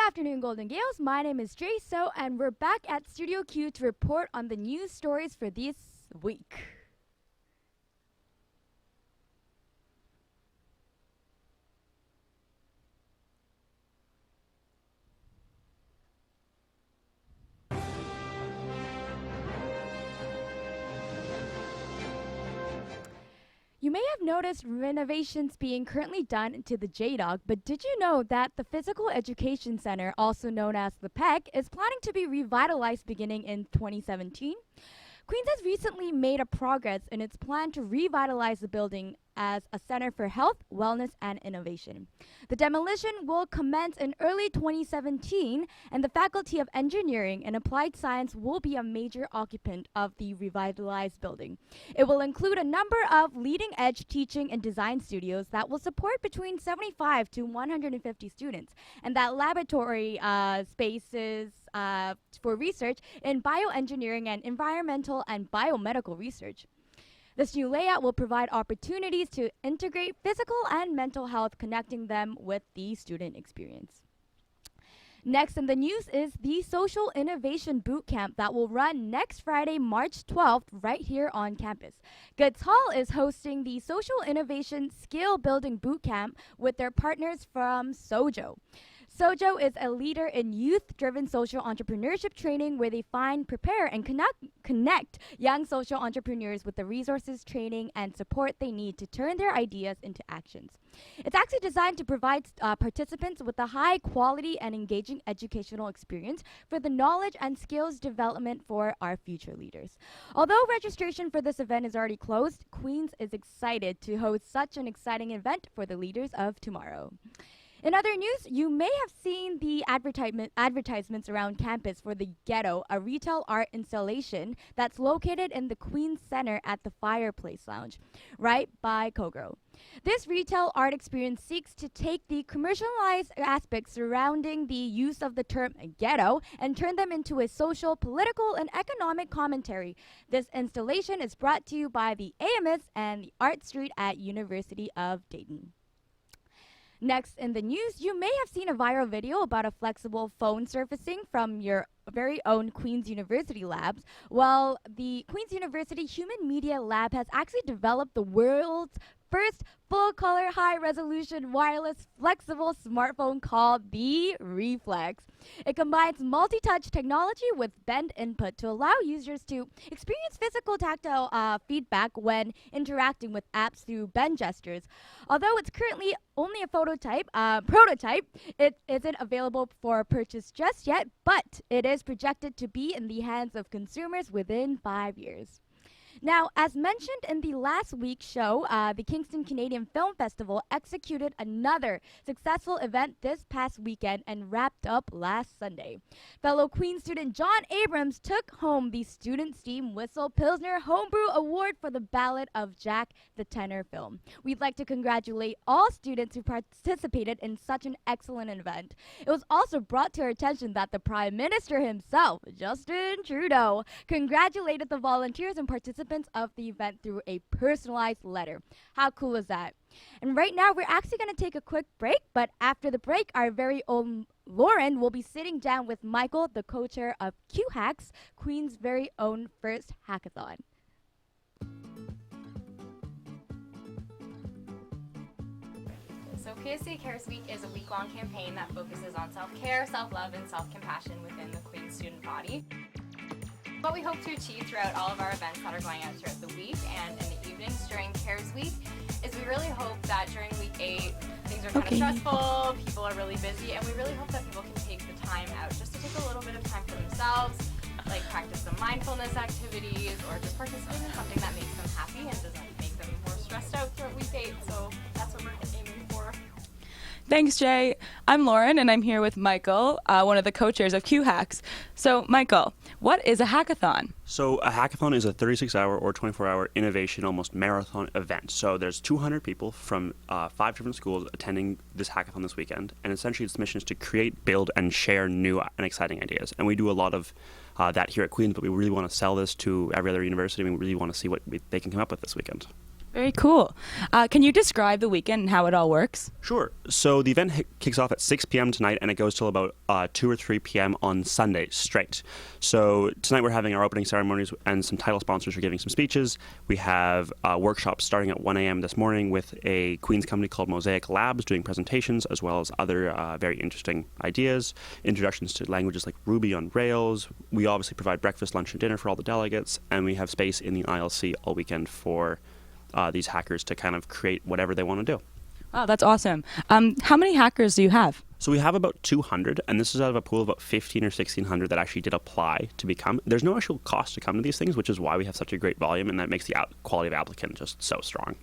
afternoon, Golden Gales. My name is Jay So, and we're back at Studio Q to report on the news stories for this week. You may have noticed renovations being currently done to the JDOG, but did you know that the Physical Education Center, also known as the PEC, is planning to be revitalized beginning in 2017? Queens has recently made a progress in its plan to revitalize the building as a center for health, wellness, and innovation. The demolition will commence in early 2017, and the Faculty of Engineering and Applied Science will be a major occupant of the revitalized building. It will include a number of leading-edge teaching and design studios that will support between 75 to 150 students, and that laboratory spaces for research in bioengineering and environmental and biomedical research. This new layout will provide opportunities to integrate physical and mental health, connecting them with the student experience. Next in the news is the Social Innovation Bootcamp that will run next Friday, March 12th, right here on campus. Goods Hall is hosting the Social Innovation Skill Building Bootcamp with their partners from Sojo. Sojo is a leader in youth-driven social entrepreneurship training where they find, prepare, and connect young social entrepreneurs with the resources, training, and support they need to turn their ideas into actions. It's actually designed to provide participants with a high-quality and engaging educational experience for the knowledge and skills development for our future leaders. Although registration for this event is already closed, Queens is excited to host such an exciting event for the leaders of tomorrow. In other news, you may have seen the advertisements around campus for the Ghetto, a retail art installation that's located in the Queens Center at the Fireplace Lounge, right by Kogro. This retail art experience seeks to take the commercialized aspects surrounding the use of the term ghetto and turn them into a social, political, and economic commentary. This installation is brought to you by the AMS and the Art Street at University of Dayton. Next in the news, you may have seen a viral video about a flexible phone surfacing from your very own Queen's University labs. Well, the Queen's University Human Media Lab has actually developed the world's first full-color, high-resolution, wireless, flexible smartphone called the Reflex. It combines multi-touch technology with bend input to allow users to experience physical tactile feedback when interacting with apps through bend gestures. Although it's currently only a prototype, it isn't available for purchase just yet, but it is projected to be in the hands of consumers within 5 years. Now, as mentioned in the last week's show, the Kingston Canadian Film Festival executed another successful event this past weekend and wrapped up last Sunday. Fellow Queen student John Abrams took home the Student Steam Whistle Pilsner Homebrew Award for the Ballad of Jack the Tenor film. We'd like to congratulate all students who participated in such an excellent event. It was also brought to our attention that the Prime Minister himself, Justin Trudeau, congratulated the volunteers and participants of the event through a personalized letter. How cool is that? And right now, we're actually going to take a quick break, but after the break, our very own Lauren will be sitting down with Michael, the co-chair of QHacks, Queen's very own first hackathon. So KSC Cares Week is a week-long campaign that focuses on self-care, self-love, and self-compassion within the Queen's student body. What we hope to achieve throughout all of our events that are going out throughout the week and in the evenings during Cares Week is we really hope that during week 8 things are kind of stressful, people are really busy, and we really hope that people can take the time out just to take a little bit of time for themselves, like practice some mindfulness activities or just participate in something that makes them happy and doesn't make them more stressed out throughout week 8. So that's what we're aiming for. Thanks, Jay. I'm Lauren, and I'm here with Michael, one of the co-chairs of QHacks. So, Michael, what is a hackathon? So a hackathon is a 36-hour or 24-hour innovation, almost marathon event. So there's 200 people from 5 different schools attending this hackathon this weekend. And essentially its mission is to create, build, and share new and exciting ideas. And we do a lot of that here at Queen's, but we really want to sell this to every other university. We really want to see what they can come up with this weekend. Very cool. Can you describe the weekend and how it all works? Sure. So the event kicks off at 6 p.m. tonight, and it goes till about 2 or 3 p.m. on Sunday straight. So tonight we're having our opening ceremonies, and some title sponsors are giving some speeches. We have workshops starting at 1 a.m. this morning with a Queens company called Mosaic Labs doing presentations, as well as other very interesting ideas, introductions to languages like Ruby on Rails. We obviously provide breakfast, lunch, and dinner for all the delegates, and we have space in the ILC all weekend for these hackers to kind of create whatever they want to do. Wow, that's awesome. How many hackers do you have? So we have about 200, and this is out of a pool of about 15 or 1600 that actually did apply to become. There's no actual cost to come to these things, which is why we have such a great volume, and that makes the quality of applicant just so strong.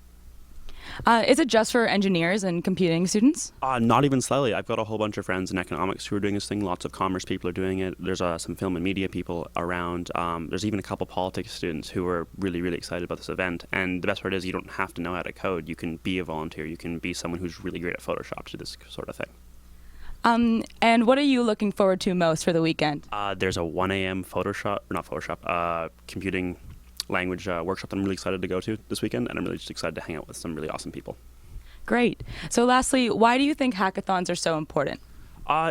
Is it just for engineers and computing students? Not even slightly. I've got a whole bunch of friends in economics who are doing this thing. Lots of commerce people are doing it. There's some film and media people around. There's even a couple politics students who are really, really excited about this event. And the best part is you don't have to know how to code. You can be a volunteer. You can be someone who's really great at Photoshop to do this sort of thing. And what are you looking forward to most for the weekend? There's a 1 a.m. computing language workshop that I'm really excited to go to this weekend, and I'm really just excited to hang out with some really awesome people. Great. So lastly, why do you think hackathons are so important?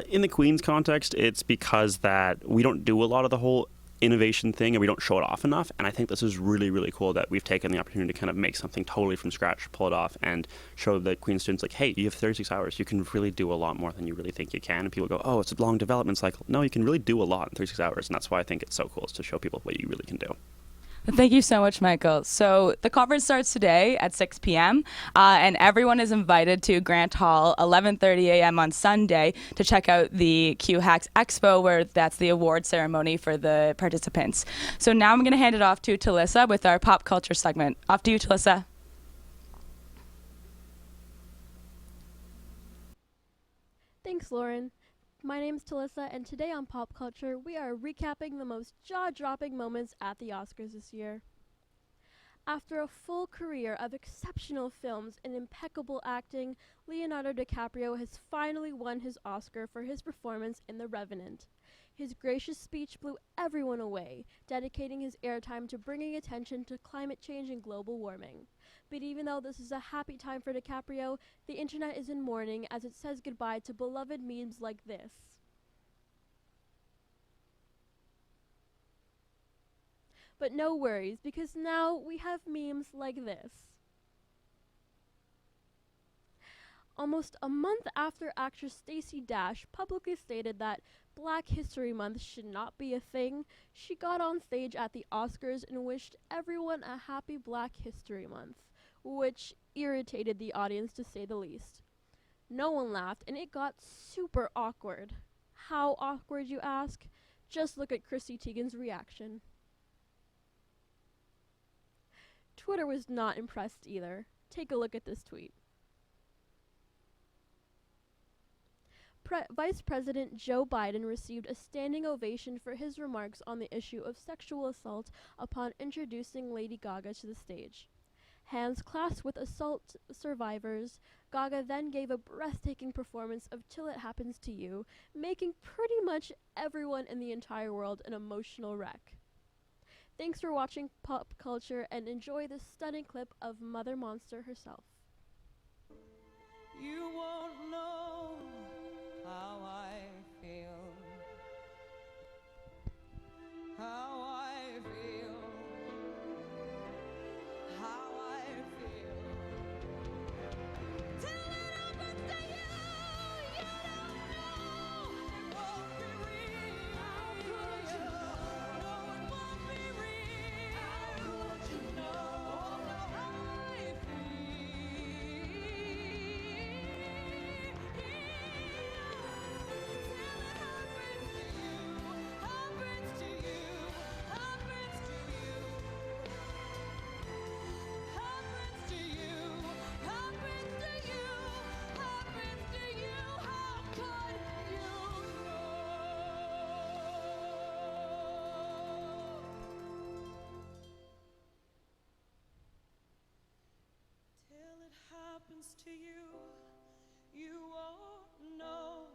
In the Queen's context, it's because that we don't do a lot of the whole innovation thing, and we don't show it off enough, and I think this is really, really cool that we've taken the opportunity to kind of make something totally from scratch, pull it off, and show the Queen students, like, hey, you have 36 hours, you can really do a lot more than you really think you can, and people go, oh, it's a long development cycle. No, you can really do a lot in 36 hours, and that's why I think it's so cool, is to show people what you really can do. Thank you so much, Michael. So the conference starts today at 6 p.m. And everyone is invited to Grant Hall 11:30 a.m. on Sunday to check out the QHacks Expo, where that's the award ceremony for the participants. So now I'm going to hand it off to Talissa with our pop culture segment. Off to you, Talissa. Thanks, Lauren. My name's Talissa, and today on Pop Culture, we are recapping the most jaw-dropping moments at the Oscars this year. After a full career of exceptional films and impeccable acting, Leonardo DiCaprio has finally won his Oscar for his performance in The Revenant. His gracious speech blew everyone away, dedicating his airtime to bringing attention to climate change and global warming. But even though this is a happy time for DiCaprio, the internet is in mourning as it says goodbye to beloved memes like this. But no worries, because now we have memes like this. Almost a month after actress Stacey Dash publicly stated that Black History Month should not be a thing, she got on stage at the Oscars and wished everyone a happy Black History Month, which irritated the audience to say the least. No one laughed, and it got super awkward. How awkward, you ask? Just look at Chrissy Teigen's reaction. Twitter was not impressed either. Take a look at this tweet. Vice President Joe Biden received a standing ovation for his remarks on the issue of sexual assault upon introducing Lady Gaga to the stage. Hands clasped with assault survivors, Gaga then gave a breathtaking performance of Till It Happens to You, making pretty much everyone in the entire world an emotional wreck. Thanks for watching Pop Culture, and enjoy this stunning clip of Mother Monster herself. You won't know how I feel, how I feel, how I feel. Till it happens to you, you don't know. It won't be real. How could you know? No, it won't be real. How could you know how I happens to you, you won't know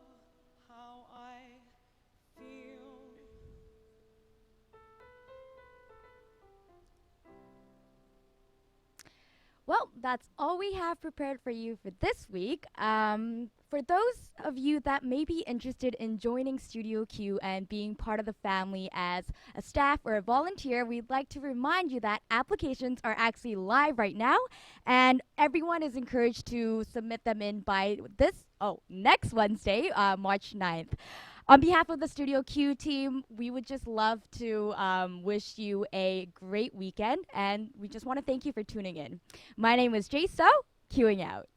how I feel. Well, that's all we have prepared for you for this week. For those of you that may be interested in joining Studio Q and being part of the family as a staff or a volunteer, we'd like to remind you that applications are actually live right now, and everyone is encouraged to submit them in by next Wednesday, March 9th. On behalf of the Studio Q team, we would just love to wish you a great weekend, and we just want to thank you for tuning in. My name is Jay So, queuing out.